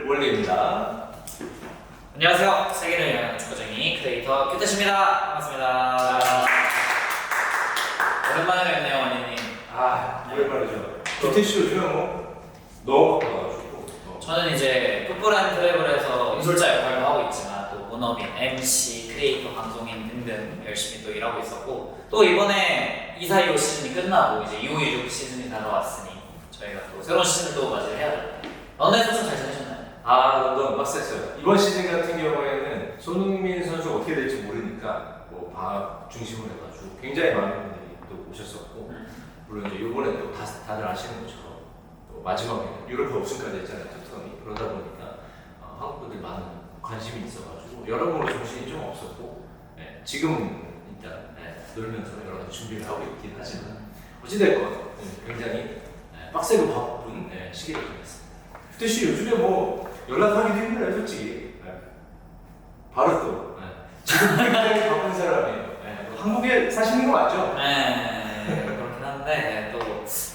월드입니다. 안녕하세요. 세계를 여행하는 축구쟁이 크리에이터 큐태시입니다. 반갑습니다. 오랜만에 뵙네요, 원희님. 오랜만이죠. 큐태시 요즘에 너무 바빠가지고. 저는 이제 풋볼앤 트래블에서 인솔자 역할도 하고 있지만 또 본업인 MC, 크리에이터, 방송인 등등 열심히 또 일하고 있었고, 또 이번에 242 시즌이 끝나고 이제 2526 시즌이 다가왔으니 저희가 또 새로운 시즌을 또 맞이를 해야죠. 런던 소좀 잘 지내셨나요? 런던 빡셌어요. 이번 시즌 같은 경우에는 손흥민 선수가 어떻게 될지 모르니까 방학 중심으로 해가지고 굉장히 많은 분들이 또 오셨었고, 물론 이제 이번에 또 다들 아시는 것처럼 또 마지막에 유럽파 우승까지 했잖아요, 토트넘이. 그러다 보니까 한국 분들 많은 관심이 있어가지고 여러모로 정신이 좀 없었고, 지금 일단 놀면서 여러 가지 준비를 하고 있긴 하지만 어찌됐건 굉장히 빡세고 바쁜 시기를 보냈습니다. 큐태시 요즘에 연락하기도 힘들어요, 솔직히. 바로 또 지금 굉장히 바쁜 사람이에요. 한국에 사시는 거 맞죠? 네, 그렇긴 한데 또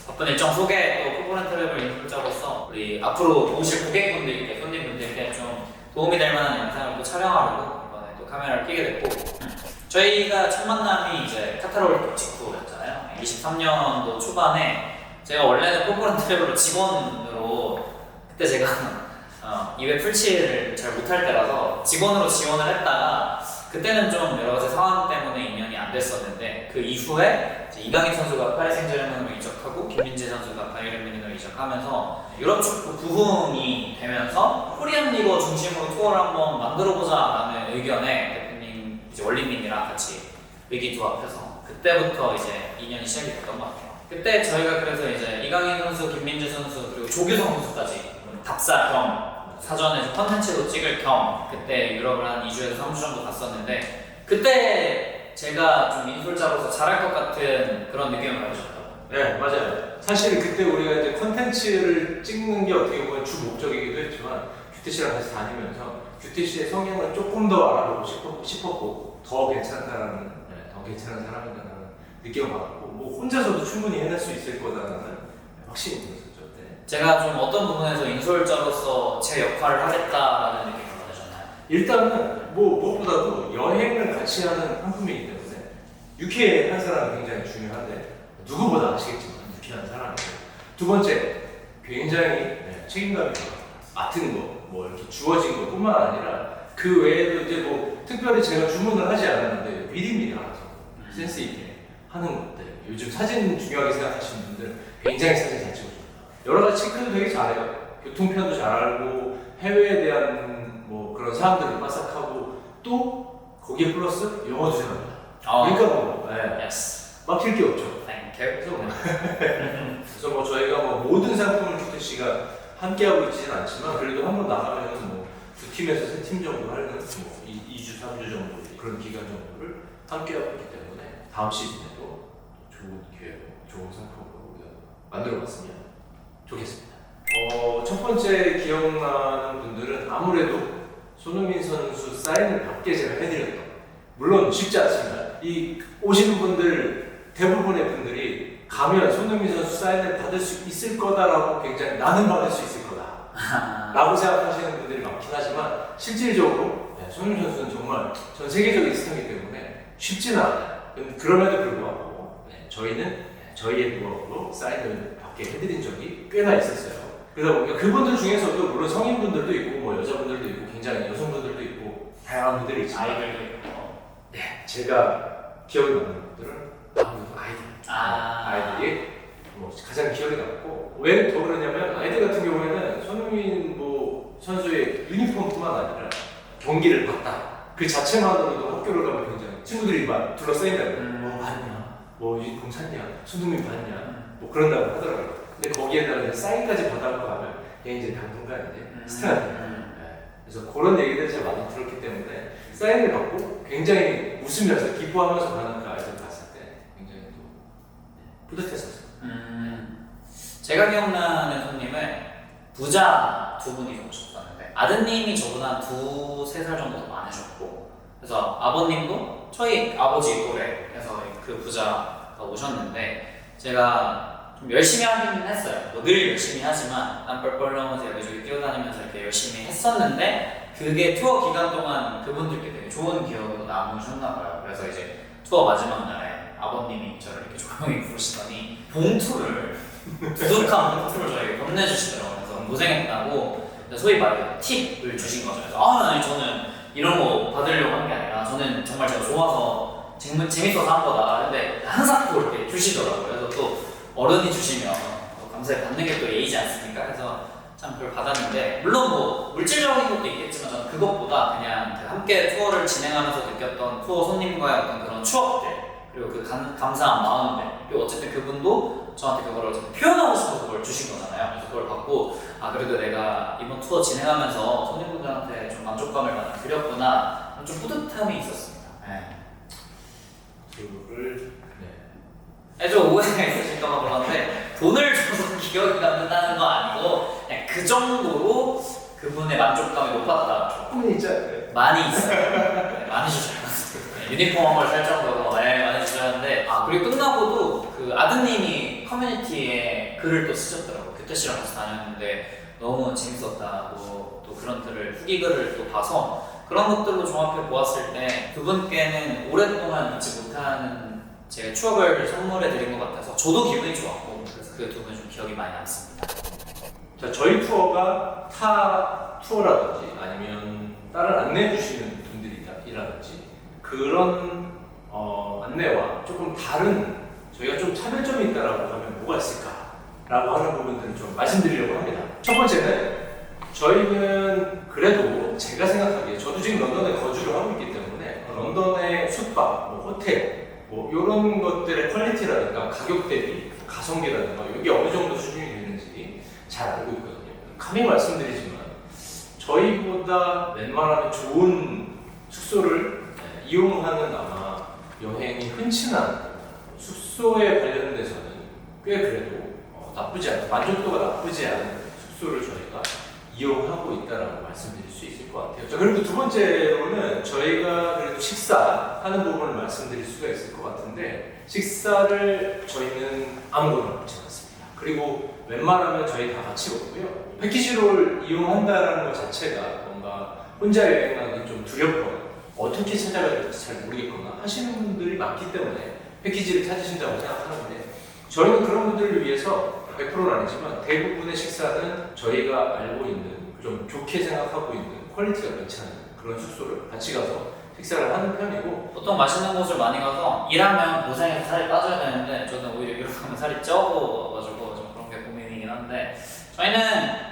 바쁜 일정 속에 또 풋볼앤 트래블 인솔자로서 우리 앞으로 오실 고객분들께, 손님분들께 좀 도움이 될 만한 영상을 또 촬영하려고 이번에 또 카메라를 켜게 됐고, 저희가 첫 만남이 이제 카타르 월드컵 직후였잖아요. 23년도 초반에 제가 원래는 풋볼앤 트래블로 직원으로, 그때 제가 2회 풀칠을 잘 못할 때라서 직원으로 지원을 했다가, 그때는 좀 여러 가지 상황 때문에 인연이 안 됐었는데, 그 이후에 이제 이강인 선수가 파리 생제르맹으로 이적하고 김민재 선수가 바이에른 뮌헨으로 이적하면서 유럽 축구 부흥이 되면서 코리안 리거 중심으로 투어를 한번 만들어보자라는 의견에 대표님 이제 원리민이랑 같이 의기투합해서 그때부터 이제 인연이 시작이 됐던 것 같아요. 그때 저희가 그래서 이제 이강인 선수, 김민재 선수, 그리고 조규성 선수까지 답사 겸 사전에 컨텐츠도 찍을 겸 그때 유럽을 한 2주에서 3주 정도 갔었는데, 그때 제가 좀 인솔자로서 잘할 것 같은 그런 느낌을 받으셨다고. 네, 맞아요. 사실 그때 우리가 이제 컨텐츠를 찍는 게 어떻게 보면 주 목적이기도 했지만, 큐태시랑 같이 다니면서 큐태시의 성향을 조금 더 알아보고 싶었고, 더 괜찮다라는, 더 괜찮은 사람이다라는 느낌을 받았고, 혼자서도 충분히 해낼 수 있을 거다라는 확신이 들었었죠. 제가 좀 어떤 부분에서 인솔자로서 제 역할을 하겠다라는 느낌을 받으셨나요? 일단은 무엇보다도 여행을 같이 하는 한 품이기 때문에 유쾌한 사람이 굉장히 중요한데, 누구보다 아시겠지만 유쾌한 사람이고, 두 번째 굉장히 책임감이 맡은 거, 이렇게 주어진 것뿐만 아니라 그 외에도 이제 특별히 제가 주문을 하지 않았는데 미리미리 알아서 센스 있게 하는 것들. 요즘 사진 중요하게 생각하시는 분들 굉장히 사진 잘 찍어줍니다. 여러 가지 체크도 되게 잘해요. 교통편도 잘 알고, 해외에 대한 그런 사람들을 빠삭하고, 또 거기에 플러스 영어도 잘합니다. 그러니까 yes. 막힐 게 없죠. Thank you. 그래서 저희가 모든 상품을 큐태시가 함께 하고 있지는 않지만, 그래도 한번 나가면은 두 팀에서 세 팀 정도 하는 2주, 3주 정도 그런 기간 정도를 함께 하고 있기 때문에 다음 시즌에도 좋은 기회로 좋은 상품으로 우리가 만들어봤으면 좋겠습니다. 첫 번째 기억나는 분들은 아무래도 손흥민 선수 사인을 받게 제가 해드렸던, 물론 쉽지 않습니다. 이 오시는 분들 대부분의 분들이 가면 손흥민 선수 사인을 받을 수 있을 거다라고, 굉장히 나는 받을 수 있을 거다 라고 생각하시는 분들이 많긴 하지만, 실질적으로 손흥민 선수는 정말 전 세계적인 스타이기 때문에 쉽지는 않아요. 그럼에도 불구하고 저희는 저희의 노하우로 사인을 받게 해드린 적이 꽤나 있었어요. 그러다 보니까 그분들 중에서도 물론 성인분들도 있고 여자분들도 있고 굉장히 여성분들도 있고 다양한 분들이 있지만, 아이들도 있고. 제가 기억에 남는 분들은 아무래도 아이들이 가장 기억에 남고, 왜 더 그러냐면 아이들 같은 경우에는 손흥민 선수의 유니폼뿐만 아니라 경기를 봤다 그 자체만으로도 학교를 가면 굉장히 친구들이 막 둘러싸인다고, 봤냐, 유니폼 샀냐, 손흥민 봤냐, 그런다고 하더라고요. 근데 거기에다가 이제 사인까지 받아갖고 가면 얘 이제 당분간인데 스타야. 그래서 그런 얘기들을 제가 많이 들었기 때문에 사인을 받고 굉장히 웃으면서 기뻐하면서 가는 그 아이들 봤을 때 굉장히 또 뿌듯했었어요. 제가 기억나는 손님은 부자 두 분이 오셨었는데, 아드님이 저보다 한 2-3살 정도 더 많으셨고, 그래서 아버님도 저희 아버지 또래에서 그 부자가 오셨는데, 제가 좀 열심히 하긴 했어요. 늘 열심히 하지만 땀 뻘뻘 나면서 여기저기 뛰어다니면서 이렇게 열심히 했었는데 그게 투어 기간 동안 그분들께 되게 좋은 기억으로 남으셨나 봐요. 그래서 이제 투어 마지막 날에 아버님이 저를 이렇게 조용히 부르시더니 봉투를 두둑한 봉투를 저에게 건네주시더라고요. 그래서 고생했다고 소위 말해 팁을 주신 거죠. 그래서 아니 저는 이런 거 받으려고 한 게 아니라 저는 정말 제가 좋아서 재밌어서 한 거다. 근데 항상 또 이렇게 주시더라고요. 그래서 또 어른이 주시면 또 감사히 받는 게 또 예의지 않습니까? 그래서 참 그걸 받았는데 물론 뭐 물질적인 것도 있겠지만 저는 그것보다 그냥 그 함께 투어를 진행하면서 느꼈던 투어 손님과의 어떤 그런 추억들 그리고 그 감사한 마음들 그리고 어쨌든 그분도 저한테 그걸 어쨌든 표현하고 싶어서 그걸 주신 거잖아요. 그래서 그걸 받고 아 그래도 내가 이번 투어 진행하면서 손님분들한테 좀 만족감을 많이 드렸구나 좀 뿌듯함이 있었습니다. 네. 그거를 좀 오해가 있으실까봐 그러는데 돈을 줘서 기억이 남는다는 건 아니고 그냥 그 정도로 그분의 만족감이 높았다. 조금은 있지 않나요? 많이 있어요. 네, 많이 주셨어요. 네, 유니폼 한벌 살 정도로 네, 많이 주셨는데 아 그리고 끝나고도 그 아드님이 커뮤니티에 글을 또 쓰셨더라고요. 규태 씨랑 같이 다녔는데 너무 재밌었다고 또 그런 글을 후기 글을 또 봐서 그런 것들로 종합해 보았을 때 그분께는 오랫동안 잊지 못하는 제 추억을 선물해 드린 것 같아서 저도 기분이 좋았고 그래서 그 두 분 좀 기억이 많이 남습니다. 자, 저희 투어가 타 투어라든지 아니면 다른 안내해 주시는 분들이라든지 그런 안내와 조금 다른 저희가 좀 차별점이 있다라고 하면 뭐가 있을까라고 하는 부분들을 좀 말씀드리려고 합니다. 첫 번째는 저희는 그래도 제가 생각하기에 저도 지금 런던에 거주를 하고 있기 때문에 런던의 숙박, 뭐 호텔 뭐 이런 것들의 퀄리티라든가 가격 대비 가성비라든가 이게 어느 정도 수준이 되는지 잘 알고 있거든요. 감히 말씀드리지만 저희보다 웬만하면 좋은 숙소를 이용하는 아마 여행이 흔치 않은 숙소에 관련돼서는 꽤 그래도 나쁘지 않은 만족도가 나쁘지 않은 숙소를 저희가 이용하고 있다라고 말씀드릴 수 있을 것 같아요. 자, 그리고 두 번째로는 저희가 그래도 식사하는 부분을 말씀드릴 수가 있을 것 같은데 식사를 저희는 아무거나 먹지 않습니다. 그리고 웬만하면 저희 다 같이 먹고요. 패키지를 이용한다는 것 자체가 뭔가 혼자 여행하기 좀 두렵거나 어떻게 찾아가야 될지 잘 모르겠거나 하시는 분들이 많기 때문에 패키지를 찾으신다고 생각하는데 저희는 그런 분들을 위해서 100%는 아니지만 대부분의 식사는 저희가 알고 있는 좀 좋게 생각하고 있는 퀄리티가 괜찮은 그런 숙소를 같이 가서 식사를 하는 편이고 보통 맛있는 곳을 많이 가서 일하면 고생해서 살이 빠져야 되는데 저는 오히려 이렇게 하면 살이 쪄가지고 좀 그런 게 고민이긴 한데 저희는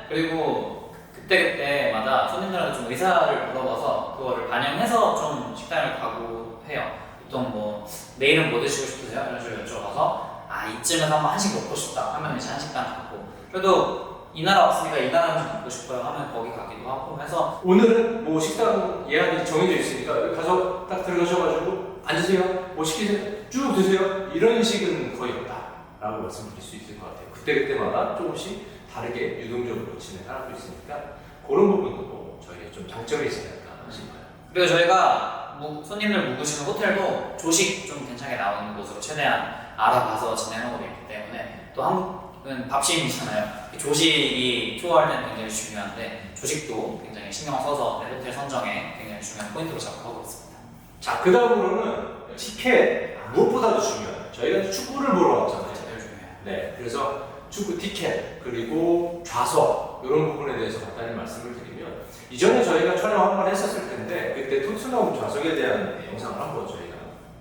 그리고 그때마다 손님들한테 좀 의사를 물어봐서 그거를 반영해서 좀 식당을 가고 해요. 보통 뭐 내일은 뭐 드시고 싶으세요? 이런 식으로 여쭤봐서 아 이쯤에서 한번 한식 먹고 싶다 하면 이제 한식당 가고 그래도 이 나라 왔으니까 이 나라 좀 먹고 싶어요 하면 거기 가기도 하고 해서 오늘은 뭐 식당 예약이 정해져 있으니까 여기 가서 딱 들어가셔가지고 앉으세요 뭐 시키세요 쭉 드세요 이런 식은 거의 없다라고 말씀드릴 수 있을 것 같아요. 그때마다 조금씩 다르게 유동적으로 진행하고 있으니까 그런 부분도 저희의 좀 장점이지 않을까 싶어요. 그리고 저희가 손님들 묵으시는 호텔도 조식 좀 괜찮게 나오는 곳으로 최대한 알아봐서 진행하고 있기 때문에 또 한국은 밥심이잖아요. 조식이 투어할 때는 굉장히 중요한데 조식도 굉장히 신경 써서 내 호텔 선정에 굉장히 중요한 포인트로 잡고 있습니다. 자, 그 다음으로는 티켓 무엇보다도 중요해요. 저희가 축구를 보러 왔잖아요. 제일 중요해요. 네, 그래서 축구 티켓 그리고 좌석 이런 부분에 대해서 간단히 말씀을 드리면 이전에 저희가 촬영 한번 했었을 텐데 그때 토트넘 좌석에 대한 영상을 한번 저희가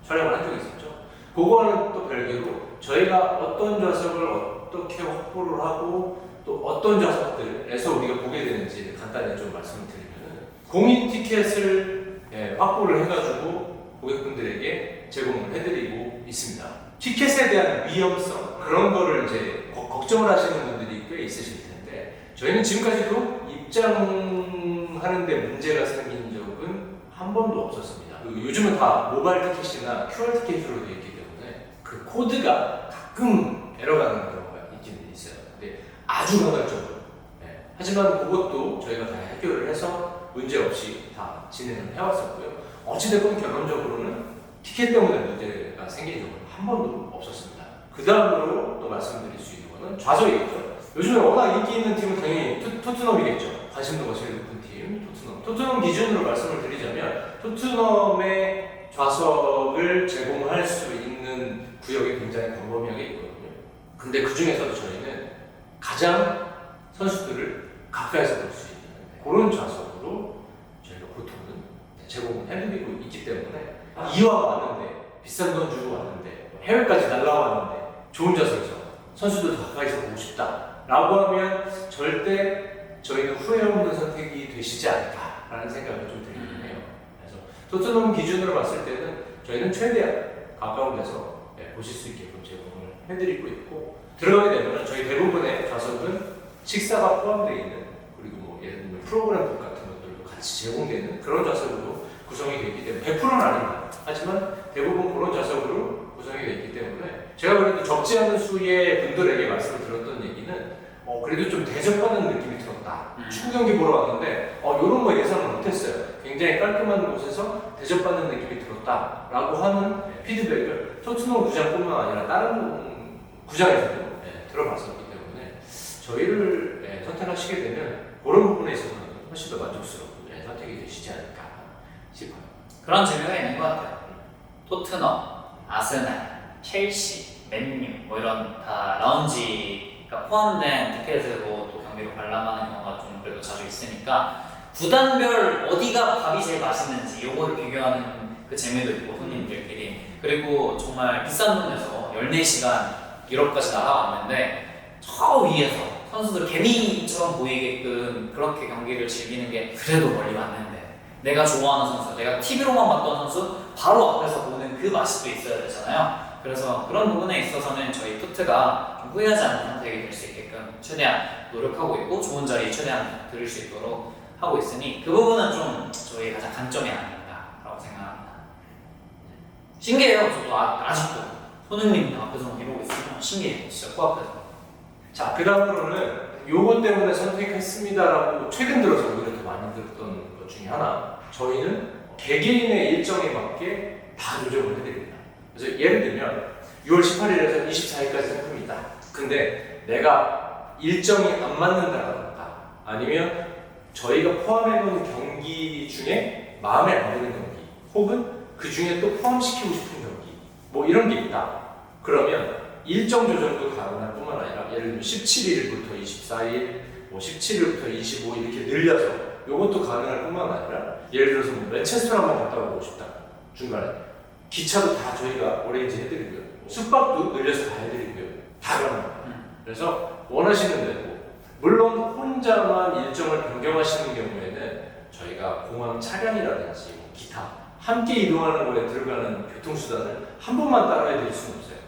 촬영을 한 적이 있었죠. 그거는 또 별개로 저희가 어떤 좌석을 어떻게 확보를 하고 또 어떤 좌석들에서 우리가 보게 되는지 간단히 좀 말씀을 드리면 공인 티켓을 확보를 해가지고 고객분들에게 제공을 해드리고 있습니다. 티켓에 대한 위험성 그런 거를 이제 걱정을 하시는 분들이 꽤 있으실 텐데 저희는 지금까지도 입장하는데 문제가 생긴 적은 한 번도 없었습니다. 요즘은 다 모바일 티켓이나 QR 티켓으로 되어 있기 때문에 그 코드가 가끔 에러가 나는 경우가 있긴 있어요. 근데 아주 간헐적으로. 네. 하지만 그것도 저희가 다 해결을 해서 문제없이 다 진행을 해왔었고요. 어찌됐건 결론적으로는 티켓 때문에 문제가 생긴 적은 한 번도 없었습니다. 그 다음으로 또 말씀드릴 수 있는 거는 좌석이겠죠. 요즘에 워낙 인기 있는 팀은 당연히 토트넘이겠죠. 관심도가 제일 팀 토트넘 기준으로 말씀을 드리자면 토트넘의 좌석을 제공할 수 있는 구역이 굉장히 광범위하게 있거든요. 근데 그 중에서도 저희는 가장 선수들을 가까이서 볼 수 있는 그런 좌석으로 저희가 보통은 제공을 해드리고 있기 때문에 이왕 왔는데 비싼 돈 주고 왔는데 해외까지 날라왔는데 좋은 좌석에서 선수들 더 가까이서 보고 싶다라고 하면 절대 저희는 후회 없는 선택이 되시지 않을까라는 생각을 좀 들기는 해요. 그래서 토트넘 기준으로 봤을 때는 저희는 최대한 가까운 데서 보실 수 있게끔 제공을 해드리고 있고, 들어가게 되면 저희 대부분의 좌석은 식사가 포함되어 있는, 그리고 뭐 예를 들면 프로그램 같은 것들도 같이 제공되는 그런 좌석으로 구성이 되어 있기 때문에 100%는 아닙니다. 하지만 대부분 그런 좌석으로 구성이 되어 있기 때문에 제가 그래도 적지 않은 수의 분들에게 말씀을 들었던 얘기는 그래도 좀 대접받는 느낌이 들었다. 축구 경기 보러 왔는데 이런 거 예상을 못했어요. 굉장히 깔끔한 곳에서 대접받는 느낌이 들었다라고 하는 피드백을 토트넘 구장뿐만 아니라 다른 구장에서도 들어봤었기 때문에 저희를 선택하시게 되면 그런 부분에 있어서는 훨씬 더 만족스럽고 선택이 되시지 않을까 싶어요. 그런 재미가 있는 것 같아요. 토트넘, 아스날, 첼시, 맨유 뭐 이런 다 라운지가 포함된 티켓으로 또 경기를 관람하는 경우가 좀 그래도 자주 있으니까 구단별 어디가 밥이 제일 맛있는지 요거를 비교하는 그 재미도 있고 손님들끼리, 그리고 정말 비싼 돈 내서 14시간 유럽까지 나가왔는데 저 위에서 선수들 개미처럼 보이게끔 그렇게 경기를 즐기는 게 그래도 멀리 왔는데 내가 좋아하는 선수, 내가 TV로만 봤던 선수 바로 앞에서 보는 그 맛이 또 있어야 되잖아요. 그래서 그런 부분에 있어서는 저희 푸트가 좀 후회하지 않는 선택이 될 수 있게끔 최대한 노력하고 있고 좋은 자리 최대한 들을 수 있도록 하고 있으니 그 부분은 좀 저희 가장 강점이 아닌가라고 생각합니다. 신기해요. 저도 아직도 손흥민 앞에서 막 이러고 있으면 신기해요. 진짜 코앞에서. 자, 그 다음으로는 요것 때문에 선택했습니다라고 최근 들어서 오히려 더 많이 들었던 것 중에 하나, 저희는 개개인의 일정에 맞게 다 조정을 해드립니다. 그래서 예를 들면 6월 18일에서 24일까지 상품이다. 근데 내가 일정이 안 맞는다라던가 아니면 저희가 포함해놓은 경기 중에 마음에 안 드는 경기 혹은 그 중에 또 포함시키고 싶은 경기 뭐 이런 게 있다. 그러면 일정 조정도 가능할 뿐만 아니라 예를 들면 17일부터 24일, 뭐 17일부터 25일 이렇게 늘려서 이것도 가능할 뿐만 아니라 예를 들어서 뭐 맨체스터를 한번 갔다 오고 싶다. 중간에 기차도 다 저희가 어레인지 해드리고요. 숙박도 늘려서 다 해드리고요. 다 가능합니다. 그래서 원하시는 대로, 물론 혼자만 일정을 변경하시는 경우에는 저희가 공항 차량이라든지 뭐 기타 함께 이동하는 거에 들어가는 교통수단을 한 번만 따라야 될 수는 없어요.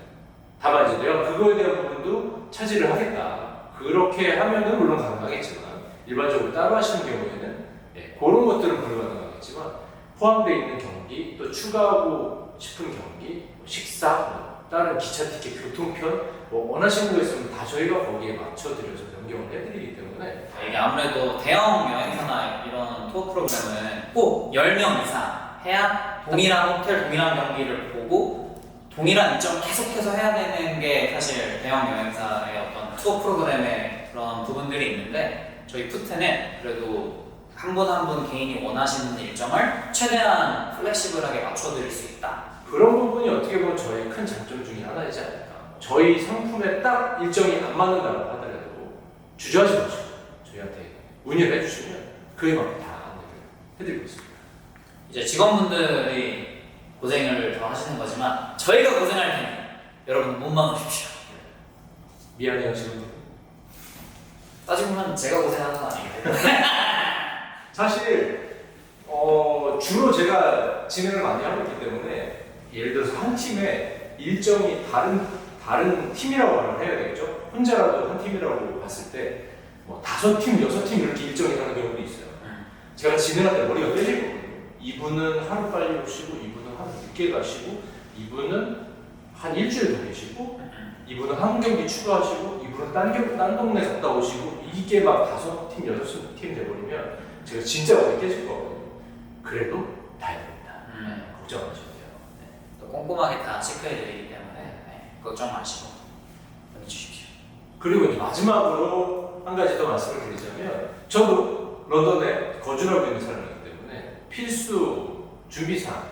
다만 이제 내가 그거에 대한 부분도 차지를 하겠다. 그렇게 하면은 물론 가능하겠지만 일반적으로 따로 하시는 경우에는 그런 것들은 불가능하겠지만 포함되어 있는 경기, 또 추가하고 싶은 경기, 식사, 뭐 다른 기차 티켓, 교통편 뭐 원하시는 거 있으면 다 저희가 거기에 맞춰드려서 변경을 해드리기 때문에 이게 아무래도 대형 여행사나 이런 투어 프로그램은 꼭 10명 이상 해야 동일한 호텔, 동일한 경기를 보고 동일한 일정을 계속해서 해야 되는 게 사실 대형 여행사의 어떤 투어 프로그램의 그런 부분들이 있는데 저희 푸트는 그래도 한 분 한 분 개인이 원하시는 일정을 최대한 플렉시블하게 맞춰드릴 수 있다. 그런 부분이 어떻게 보면 저희 큰 장점 중에 하나이지 않을까. 저희 상품에 딱 일정이 안 맞는다고 하더라도 주저하지 마시고 저희한테 문의를 해주시면 그에 맞게 다 안내를 해드리고 있습니다. 이제 직원분들이 고생을 더 하시는 거지만 저희가 고생할 테니 여러분 몸만 오십시오. 미안해요 지금. 따지고 보면 제가 고생하는 건 아니에요. 사실 주로 제가 진행을 많이 하고 있기 때문에 예를 들어서 한 팀에 일정이 다른 팀이라고 말을 해야 되겠죠. 혼자라도 한 팀이라고 봤을 때 뭐 5팀, 6팀 이렇게 일정이 가는 경우도 있어요. 제가 진행할 때 머리가 깨질 거거든요. 이분은 하루 빨리 오시고, 이분은 하루 늦게 가시고, 이분은 한 일주일 더 계시고, 이분은 한 경기 추가하시고, 이분은 딴 동네 갔다 오시고, 이게 막 5팀, 6팀 돼버리면 제가 진짜 머리 깨질 거거든요. 그래도 다 해야 됩니다. 걱정 안 하셔도 돼요. 또 꼼꼼하게 다 체크해드리기 때문에 걱정 마시고 보내주십시오. 그리고 이제 마지막으로 한 가지 더 말씀을 드리자면, 저도 런던에 거주하고 있는 사람이기 때문에 필수 준비사항,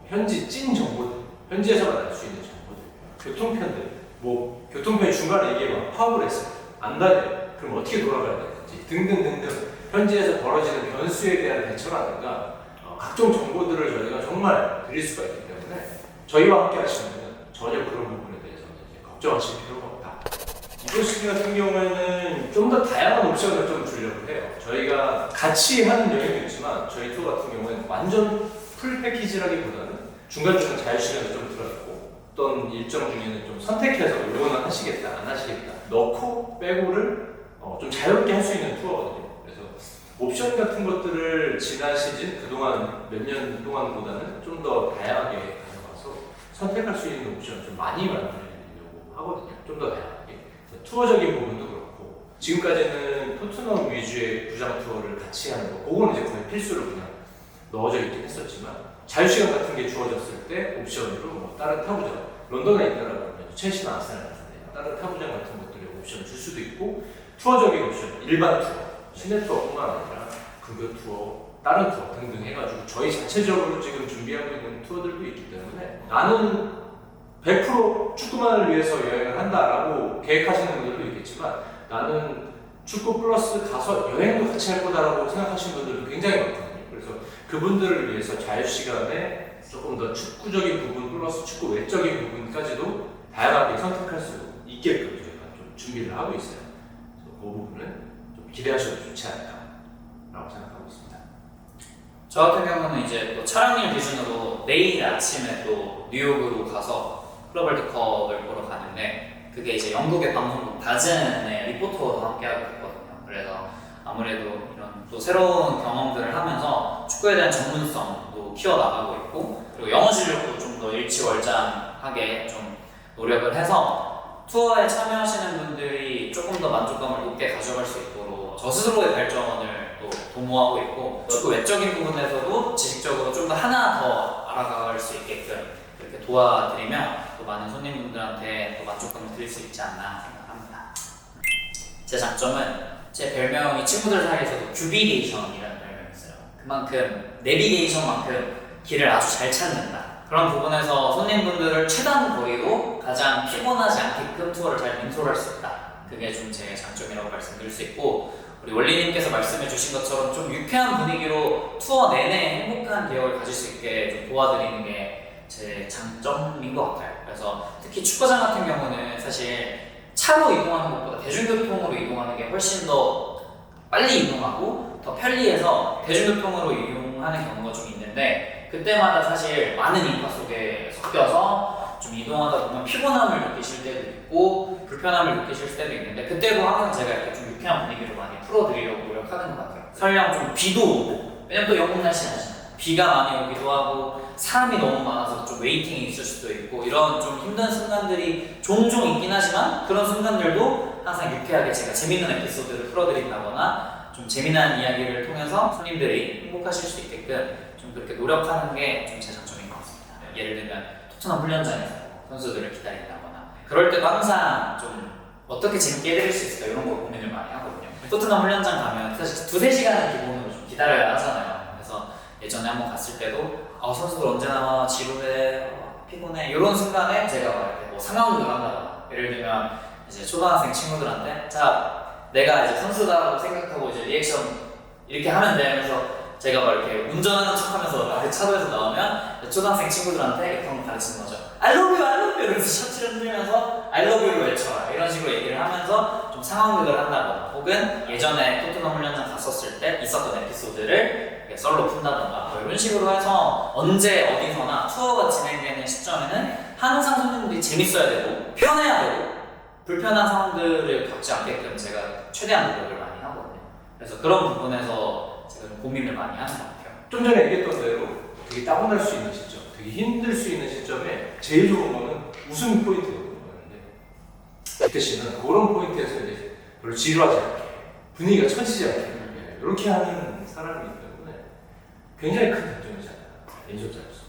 현지 찐 정보들, 현지에서만 알 수 있는 정보들, 교통편들, 뭐 교통편이 중간에 이게 막 파업을 했어요. 안 다녀요. 그럼 어떻게 돌아가야 되는지 등등등등 현지에서 벌어지는 변수에 대한 대처라든가 각종 정보들을 저희가 정말 드릴 수가 있기 때문에 저희와 함께 하시면 전혀 그런 부분에 대해서 이제 걱정하실 필요가 없다. 이번 시즌 같은 경우에는 좀 더 다양한 옵션을 좀 주려고 해요. 저희가 같이 하는 여행도 있지만 저희 투어 같은 경우에는 완전 풀 패키지라기보다는 중간중간 자유시간이 좀 들어있고 어떤 일정 중에는 좀 선택해서 이거는 하시겠다 안 하시겠다 넣고 빼고를 좀 자유롭게 할 수 있는 투어거든요. 그래서 옵션 같은 것들을 지난 시즌 그동안 몇 년 동안보다는 좀 더 다양하게 가져가서 선택할 수 있는 옵션을 좀 많이 만들려고 하거든요. 좀 더 다양하게 투어적인 부분도 그렇고 지금까지는 토트넘 위주의 구장 투어를 같이 하는 거 그거는 이제 거의 필수로 그냥 넣어져 있긴 했었지만 자유시간 같은 게 주어졌을 때 옵션으로 뭐 다른 타구장 런던에 있다라고 첼시나 아스날 같은데 다른 타구장 같은 것들의 옵션을 줄 수도 있고 투어적인 옵션, 일반 투어, 시내 투어뿐만 아니라 급여 투어, 다른 투어 등등 해가지고 저희 자체적으로 지금 준비하고 있는 투어들도 있기 때문에 나는 100% 축구만을 위해서 여행을 한다라고 계획하시는 분들도 있겠지만 나는 축구 플러스 가서 여행도 같이 할 거다라고 생각하시는 분들도 굉장히 많거든요. 그래서 그분들을 위해서 자유시간에 조금 더 축구적인 부분 플러스 축구 외적인 부분까지도 다양하게 선택할 수 있게끔 저희가 좀 준비를 하고 있어요. 그래서 그 부분은 좀 기대하셔도 좋지 않을까라고 생각하고 있습니다. 저 같은 경우는 이제 또 촬영일 기준으로 내일 아침에 또 뉴욕으로 가서 클럽월드컵을 보러 가는데 그게 이제 영국의 방송국 다즌의 리포터와 함께하고 있거든요. 그래서 아무래도 이런 또 새로운 경험들을 하면서 축구에 대한 전문성도 키워나가고 있고 그리고 영어 실력도 좀 더 일치월장하게 좀 노력을 해서 투어에 참여하시는 분들이 조금 더 만족감을 높게 가져갈 수 있도록 저 스스로의 발전을 또 도모하고 있고 축구 외적인 부분에서도 지식적으로 좀 더 하나 더 알아갈 수 있게끔 이렇게 도와드리면 또 많은 손님분들한테 더 만족감을 드릴 수 있지 않나 생각합니다. 제 장점은 제 별명이 친구들 사이에서도 큐비게이션이라는 별명이 있어요. 그만큼 내비게이션만큼 길을 아주 잘 찾는다. 그런 부분에서 손님분들을 최단 거리로 가장 피곤하지 않게끔 투어를 잘 인솔할 수 있다. 그게 좀 제 장점이라고 말씀드릴 수 있고 우리 원리님께서 말씀해 주신 것처럼 좀 유쾌한 분위기로 투어 내내 행복한 기억을 가질 수 있게 좀 도와드리는 게 제 장점인 것 같아요. 그래서 특히 축구장 같은 경우는 사실 차로 이동하는 것보다 대중교통으로 이동하는 게 훨씬 더 빨리 이동하고 더 편리해서 대중교통으로 이용하는 경우가 좀 있는데 그때마다 사실 많은 인파 속에 섞여서 좀 이동하다 보면 피곤함을 느끼실 때도 있고 불편함을 느끼실 때도 있는데 그때도 항상 제가 이렇게 좀 유쾌한 분위기로 많이 풀어드리려고 노력하는 것 같아요. 설령 좀 비도 오고 왜냐면 또 영국 날씨는 아시잖아요. 비가 많이 오기도 하고 사람이 너무 많아서 좀 웨이팅이 있을 수도 있고 이런 좀 힘든 순간들이 종종 있긴 하지만 그런 순간들도 항상 유쾌하게 제가 재밌는 에피소드를 풀어드린다거나 좀 재미난 이야기를 통해서 손님들이 행복하실 수 있게끔 좀 그렇게 노력하는 게 좀 제 장점인 것 같습니다. 예를 들면 토트넘 훈련장에서 선수들을 기다린다거나 그럴 때도 항상 좀 어떻게 재밌게 해드릴 수 있을까 이런 거 고민을 많이 하거든요. 토트넘 훈련장 가면 사실 2-3시간은 기본으로 좀 기다려야 하잖아요. 그래서 예전에 한번 갔을 때도 선수들 언제 나와? 지루해? 피곤해? 이런 순간에 제가 막 이렇게 뭐 상황극을 한다거나 예를 들면 이제 초등학생 친구들한테 자 내가 이제 선수다라고 생각하고 이제 리액션 이렇게 하면 돼 하면서 제가 막 이렇게 운전하는 척하면서 앞에 차도에서 나오면 초등학생 친구들한테 이렇게 한번 가르치는 거죠. I love you, I love you 이러면서 셔츠를 흔들면서 I love you를 외쳐라 이런 식으로 얘기를 하면서 좀 상황극을 한다거나 혹은 예전에 토트넘 훈련장 갔었을 때 있었던 에피소드를 썰로 푼다던가 뭐 이런 식으로 해서 언제 어디서나 투어가 진행되는 시점에는 항상 손님들이 재밌어야 되고 편해야 되고 불편한 상황들을 겪지 않게끔 제가 최대한 노력을 많이 하거든요. 그래서 그런 부분에서 제가 좀 고민을 많이 하는 것 같아요. 좀 전에 얘기했던 대로 되게 다운할 수 있는 시점, 되게 힘들 수 있는 시점에 제일 좋은 거는 웃음 포인트거든요. 그 대신은 그런 포인트에서 이제 별로 지루하지 않게 분위기가 처지지 않게 이렇게 하는 사람이기 때문에 굉장히 큰 장점이잖아요. 인솔자로서.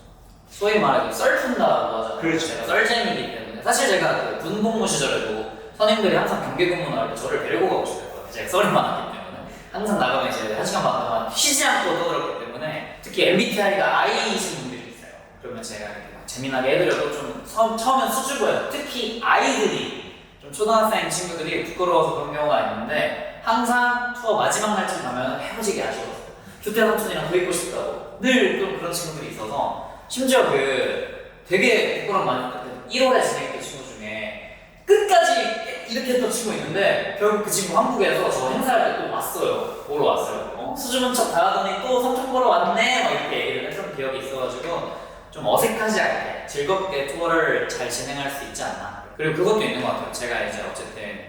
소위 말해서 썰푼다고 하잖아요. 그렇죠. 제가 썰쟁이기 때문에 사실 제가 그 군복무 시절에도 선임들이 항상 경기 근무 나올 때 저를 데리고 가고 싶었거든요. 제가 썰이 많았기 때문에 항상 나가면 이제 1시간 반 동안 쉬지 않고 떠들었기 때문에 특히 MBTI가 I이신 분들이 있어요. 그러면 제가 이렇게 막 재미나게 해드려도 좀 처음엔 수줍어요. 특히 아이들이 좀 초등학생 친구들이 부끄러워서 그런 경우가 있는데 항상 투어 마지막 날쯤 가면 헤어지기 아쉬워서 규태 삼촌이랑 더 있고 싶다고 늘 좀 그런 친구들이 있어서 심지어 그 되게 부끄러움 많이 했던 1월에 진행했던 친구 중에 끝까지 이렇게 했던 친구 있는데 결국 그 친구 한국에서 저 행사할 때 또 왔어요. 보러 왔어요. 수줍은 척 다 하더니 또 삼촌 보러 왔네 막 이렇게 얘기를 했던 기억이 있어가지고 좀 어색하지 않게 즐겁게 투어를 잘 진행할 수 있지 않나. 그리고 그것도 있는 것 같아요. 제가 이제 어쨌든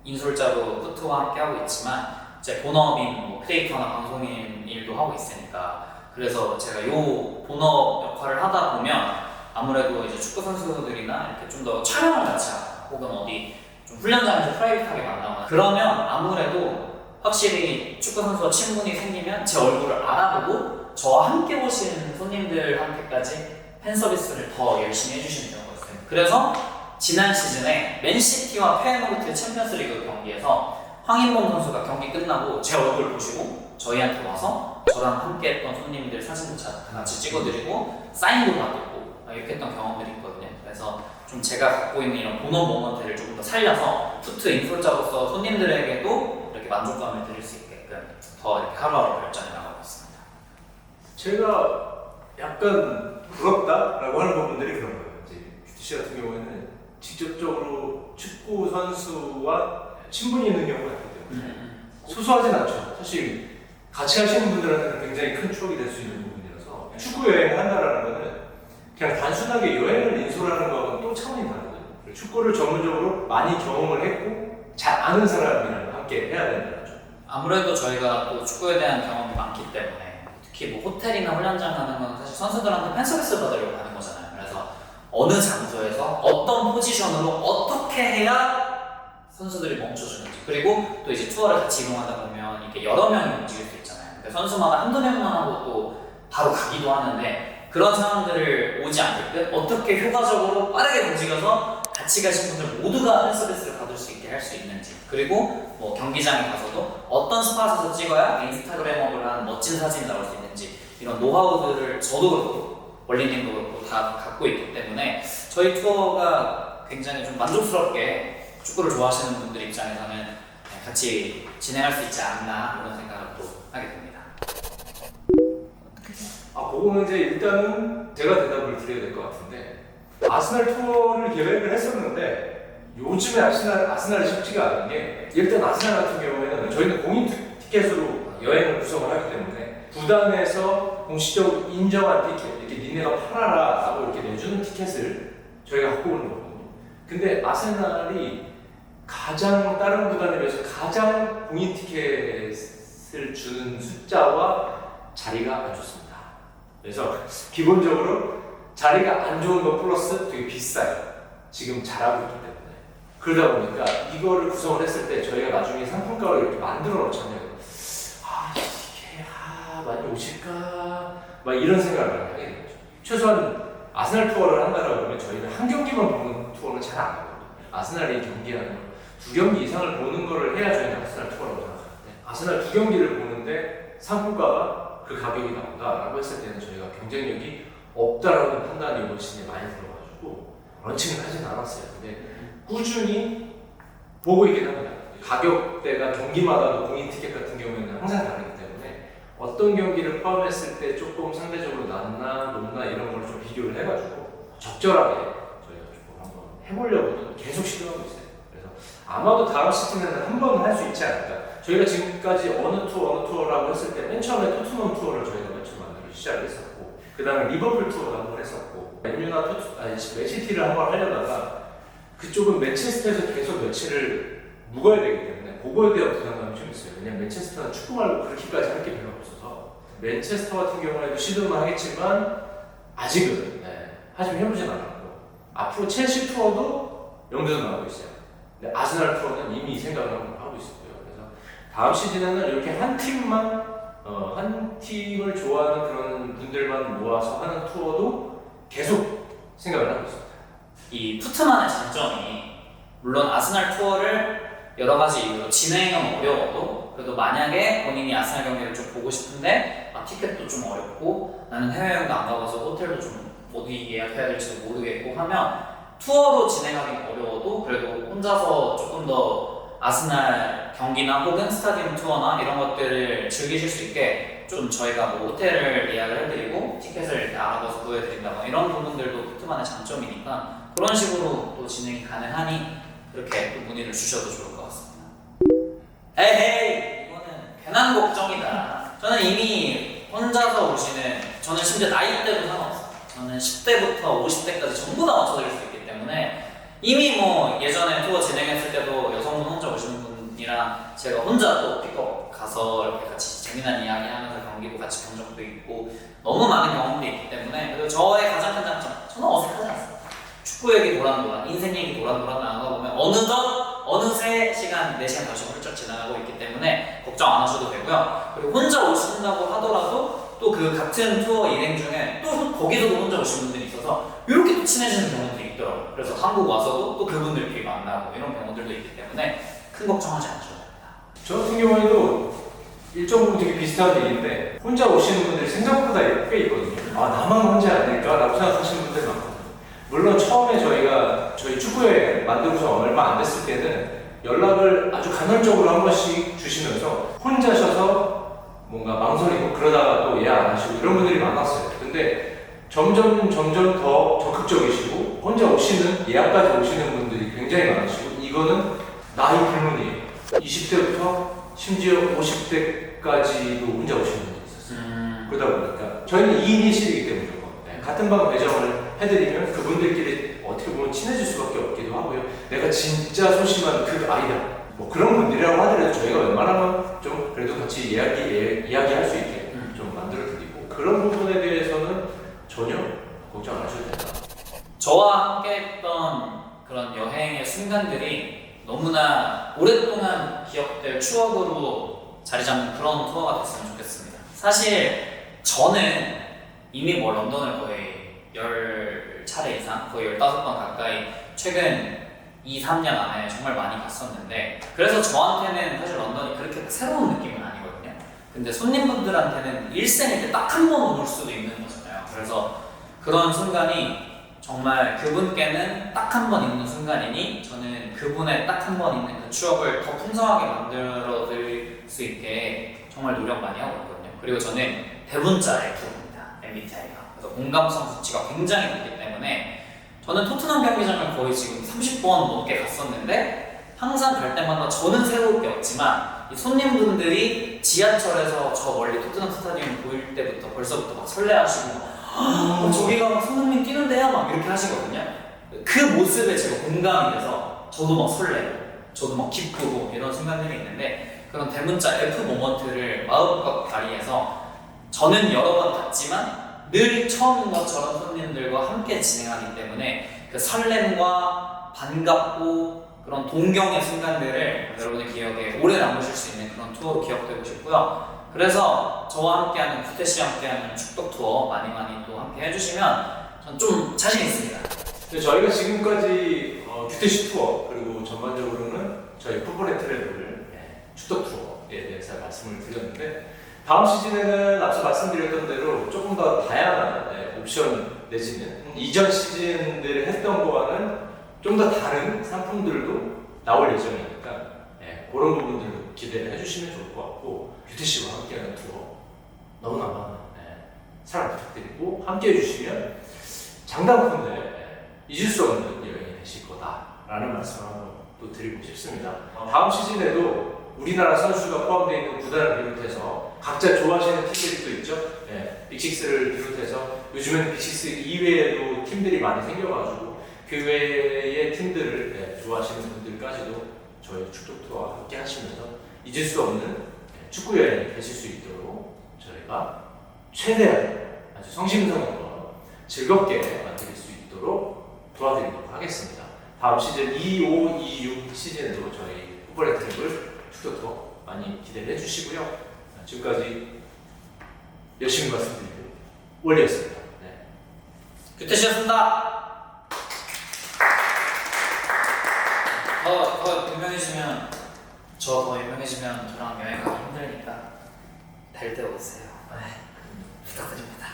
인솔자로 푸트와 함께 하고 있지만 제 본업인 뭐 크리에이터나 방송인 일도 하고 있으니까 그래서 제가 요 본업 역할을 하다 보면 아무래도 이제 축구 선수들이나 이렇게 좀 더 촬영을 같이 하고 혹은 어디 좀 훈련장에서 프라이빗하게 만나거나 그러면 아무래도 확실히 축구 선수와 친분이 생기면 제 얼굴을 알아보고 저와 함께 오신 손님들한테까지 팬 서비스를 더 열심히 해주시는 경우가 있어요. 그래서 지난 시즌에 맨시티와 페에노르트 챔피언스리그 경기에서 황인범 선수가 경기 끝나고 제 얼굴 보시고 저희한테 와서 저랑 함께 했던 손님들 사진도 같이 찍어드리고 사인도 받고 이렇게 했던 경험들이 있거든요. 그래서 좀 제가 갖고 있는 이런 본업 모먼트를 조금 더 살려서 푸트 인솔자로서 손님들에게도 이렇게 만족감을 드릴 수 있게끔 더 이렇게 하루하루 발전해 나가고 있습니다. 제가 약간 부럽다라고 하는 부분들이 그런 거예요. 이제 규태 씨 같은 경우에는 직접적으로 축구 선수와 친분이 있는 경우가 있기 때문에 소소하진 않죠. 사실 같이 하시는 분들한테는 굉장히 큰 추억이 될 수 있는 부분이라서 축구 여행을 한다라는 거는 그냥 단순하게 여행을 인솔하는 거하고는 또 차원이 다르거든요. 축구를 전문적으로 많이 경험을 했고 잘 아는 사람이랑 함께 해야 된다는 거죠. 아무래도 저희가 또 축구에 대한 경험이 많기 때문에 특히 뭐 호텔이나 훈련장 가는 건 사실 선수들한테 팬 서비스 받으려고 하는 거잖아요. 그래서 어느 장소에서 어떤 포지션으로 어떻게 해야 선수들이 멈춰주는지 그리고 또 이제 투어를 같이 이동하다 보면 이렇게 여러 명이 움직일 수 있잖아요. 그러니까 선수마다 한두 명만 하고 또 바로 가기도 하는데 그런 상황들을 오지 않게끔 어떻게 효과적으로 빠르게 움직여서 같이 가신 분들 모두가 팬 서비스를 받을 수 있게 할 수 있는지 그리고 뭐 경기장에 가서도 어떤 스팟에서 찍어야 인스타그램업을 하는 멋진 사진이 나올 수 있는지 이런 노하우들을 저도 그렇고 원리님도 그렇고 다 갖고 있기 때문에 저희 투어가 굉장히 좀 만족스럽게 축구를 좋아하시는 분들 입장에서는 같이 진행할 수 있지 않나 이런 생각을 또 하게 됩니다. 그거는 이제 일단은 제가 대답을 드려야 될 것 같은데 아스날 투어를 계획을 했었는데 요즘에 아스날이 쉽지가 않은 게 일단 아스날 같은 경우에는 저희는 공인 티켓으로 여행을 구성을 하기 때문에 구단에서 공식적으로 인정한 티켓 이렇게 니네가 팔아라 라고 이렇게 내주는 티켓을 저희가 갖고 오는 거거든요. 근데 아스날이 다른 구단에 비해서 가장 공인 티켓을 주는 숫자와 자리가 안 좋습니다. 그래서 기본적으로 자리가 안 좋은 것 플러스 되게 비싸요. 지금 잘하고 있기 때문에. 그러다 보니까 이거를 구성을 했을 때 저희가 나중에 상품가를 이렇게 만들어 놓자면 이게 많이 오실까? 막 이런 생각을 많이 하게 되죠. 최소한 아스날 투어를 한다라고 그러면 저희는 한 경기만 보는 투어는 잘 안 하거든요. 아스날이 경기하는 2경기 이상을 보는 거를 해야 저희는 아스날 투어라고 생각하는데 아스날 2경기를 보는데 상품가가 그 가격이 나온다라고 했을 때는 저희가 경쟁력이 없다라는 판단이 이번 시즌에 많이 들어가지고 런칭을 하진 않았어요. 근데 꾸준히 보고 있긴 합니다. 가격대가 경기마다도 공인 티켓 같은 경우에는 항상 다르기 때문에 어떤 경기를 포함했을 때 조금 상대적으로 낮나 높나 이런 걸 좀 비교를 해가지고 적절하게 저희가 조금 한번 해보려고 계속 시도하고 있어요. 그래서 아마도 다음 시즌에는 한 번 할 수 있지 않을까. 저희가 지금까지 어느 투어라고 했을 때 맨 처음에 토트넘 투어를 저희가 맨 처음 만들기 시작을 했었고 그 다음에 리버풀 투어도 한 번 했었고 맨유나 맨시티를 한 번 하려다가 그쪽은 맨체스터에서 계속 며칠을 묵어야 되기 때문에 그거에 대한 부담감이 좀 있어요. 왜냐면 맨체스터는 축구 말고 그렇게까지 할 게 별로 없어서 맨체스터 같은 경우에도 시도는 하겠지만 아직은 하지만 해보진 않았고 앞으로 첼시 투어도 염두에 나오고 있어요. 근데 아스날 투어는 이미 생각을 하고 있었고요. 그래서 다음 시즌에는 이렇게 한 팀만 한 팀을 좋아하는 그런 분들만 모아서 하는 투어도 계속 생각을 하고 있습니다. 이 푸트만의 장점이 물론 아스날 투어를 여러 가지 이유로 진행은 어려워도 그래도 만약에 본인이 아스날 경기를 좀 보고 싶은데 티켓도 좀 어렵고 나는 해외여행도 안 가봐서 호텔도 좀 어디 예약해야 될지도 모르겠고 하면 투어로 진행하기 어려워도 그래도 혼자서 조금 더 아스날 경기나 혹은 스타디움 투어나 이런 것들을 즐기실 수 있게 좀 저희가 뭐 호텔을 예약을 해드리고 티켓을 이렇게 알아봐서 구해드린다거나 이런 부분들도 포트만의 장점이니까 그런 식으로 또 진행이 가능하니 그렇게 또 문의를 주셔도 좋을 것 같습니다. 에헤이, 이거는 괜한 걱정이다. 저는 이미 혼자서 오시는, 저는 심지어 나이대도 상관없어요. 저는 10대부터 50대까지 전부 다 맞춰드릴 수 있기 때문에 이미 뭐 예전에 투어 진행했을 때도 여성분 혼자 오시는 분이랑 제가 혼자 또 픽업 가서 이렇게 같이 재미난 이야기 하면서 경기도 같이 본 적도 있고 너무 많은 경험들이 있기 때문에 그리고 저의 가장 큰 장점, 저는 어색하지 않습니다. 축구 얘기 도란도란, 인생 얘기 도란도란 나누다 보면 어느새 시간 4시간 다시 훌쩍 지나가고 있기 때문에 걱정 안 하셔도 되고요. 그리고 혼자 오신다고 하더라도 또 그 같은 투어 일행 중에 또 거기서도 혼자 오신 분들이 있어서 이렇게 또 친해지는 경우들이 있더라고요. 그래서 한국 와서도 또 그분들끼리 만나고 이런 경우들도 있기 때문에 큰 걱정하지 않으셔도 됩니다. 저 같은 경우에도 일정 부분 되게 비슷한 얘기인데 혼자 오시는 분들이 생각보다 꽤 있거든요. 아 나만 혼자 아닐까라고 생각하시는 분들이 많거든요. 물론 처음에 저희 축구회 만들고서 얼마 안 됐을 때는 연락을 아주 간헐적으로 한 번씩 주시면서 혼자셔서 뭔가 망설이고 그러다가 또 예약 안 하시고 이런 분들이 많았어요. 근데 점점 더 적극적이시고 혼자 오시는 예약까지 오시는 분들이 굉장히 많으시고 이거는 나이 불문이에요. 20대부터 심지어 50대까지도 혼자 오시는 분들이 있었어요. 그러다 보니까 저희는 2인 1실이기 때문에 같은 방 배정을 해드리면 그분들끼리 어떻게 보면 친해질 수밖에 없기도 하고요. 내가 진짜 소심한 그 아이다. 뭐 그런 분들이라고 하더라도 저희가 웬만하면 좀 그래도 같이 이야기할 수 있게 좀 만들어드리고 그런 부분에 대해서는 전혀 걱정 안 하셔도 된다. 저와 함께 했던 그런 여행의 순간들이 너무나 오랫동안 기억될 추억으로 자리 잡는 그런 투어가 됐으면 좋겠습니다. 사실 저는 이미 뭐 런던을 거의 10차례 이상, 거의 15번 가까이 최근 2, 3년 안에 정말 많이 갔었는데 그래서 저한테는 사실 런던이 그렇게 새로운 느낌은 아니거든요. 근데 손님분들한테는 일생에 딱 한 번 올 수도 있는 거잖아요. 그래서 그런 순간이 정말 그분께는 딱 한 번 있는 순간이니 저는 그분의 딱 한 번 있는 그 추억을 더 풍성하게 만들어 드릴 수 있게 정말 노력 많이 하고 있거든요. 그리고 저는 대문자 F입니다. MBTI가. 그래서 공감성 수치가 굉장히 높기 때문에 저는 토트넘 경기장을 거의 지금 30번 넘게 갔었는데 항상 갈 때마다 저는 새로울 게 없지만 이 손님분들이 지하철에서 저 멀리 토트넘 스타디움 보일 때부터 벌써부터 막 설레하시고 저기가 막 손흥민 뛰는데요? 막 이렇게 하시거든요. 그 모습에 제가 공감이 돼서 저도 막 설레고 저도 막 기쁘고 이런 순간들이 있는데 그런 대문자 F 모먼트를 마음껏 발휘해서 저는 여러 번 갔지만 늘 처음인 것처럼 손님들과 함께 진행하기 때문에 그 설렘과 반갑고 그런 동경의 순간들을 여러분의 기억에 오래 남으실 수 있는 그런 투어로 기억되고 싶고요. 그래서 저와 함께하는 구태씨와 함께하는 축덕 투어 많이 또 함께 해주시면 전 좀 자신 있습니다. 저희가 지금까지 규태식 투어 그리고 전반적으로는 저희 풋볼의 트래블 축덕 투어에 대해서 말씀을 드렸는데 다음 시즌에는 앞서 말씀드렸던 대로 조금 더 다양한 옵션 내지는 이전 시즌들을 했던 거와는 좀 더 다른 상품들도 나올 예정이니까 그런 부분들도 기대를 해주시면 좋을 것 같고 규태씨와 함께하는 투어 너무나 많은 사랑 부탁드리고 함께 해주시면 장담컨대 잊을 수 없는 여행이 되실 거다라는 말씀을 한번 또 드리고 싶습니다. 다음 시즌에도 우리나라 선수가 포함되어 있는 구단을 비롯해서 각자 좋아하시는 팀들이 또 있죠. 빅식스를 비롯해서 요즘에는 빅식스 이외에도 팀들이 많이 생겨가지고 그 외의 팀들을 좋아하시는 분들까지도 저희 축덕 투어와 함께 하시면서 잊을 수 없는 축구 여행이 되실 수 있도록 저희가 최대한 아주 성심성의껏 즐겁게 만들 수 있도록 도와드리도록 하겠습니다. 다음 시즌 25, 26 시즌에도 저희 풋볼의 트래블 축덕 투어 많이 기대를 해주시고요. 지금까지 열심히 말씀드리고 원리였습니다. 규태씨였습니다. 더 유명해지면 저 더 유명해지면 저랑 여행 가기 힘드니까 될 때 오세요. 부탁드립니다.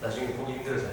나중에 보기 힘들어져요.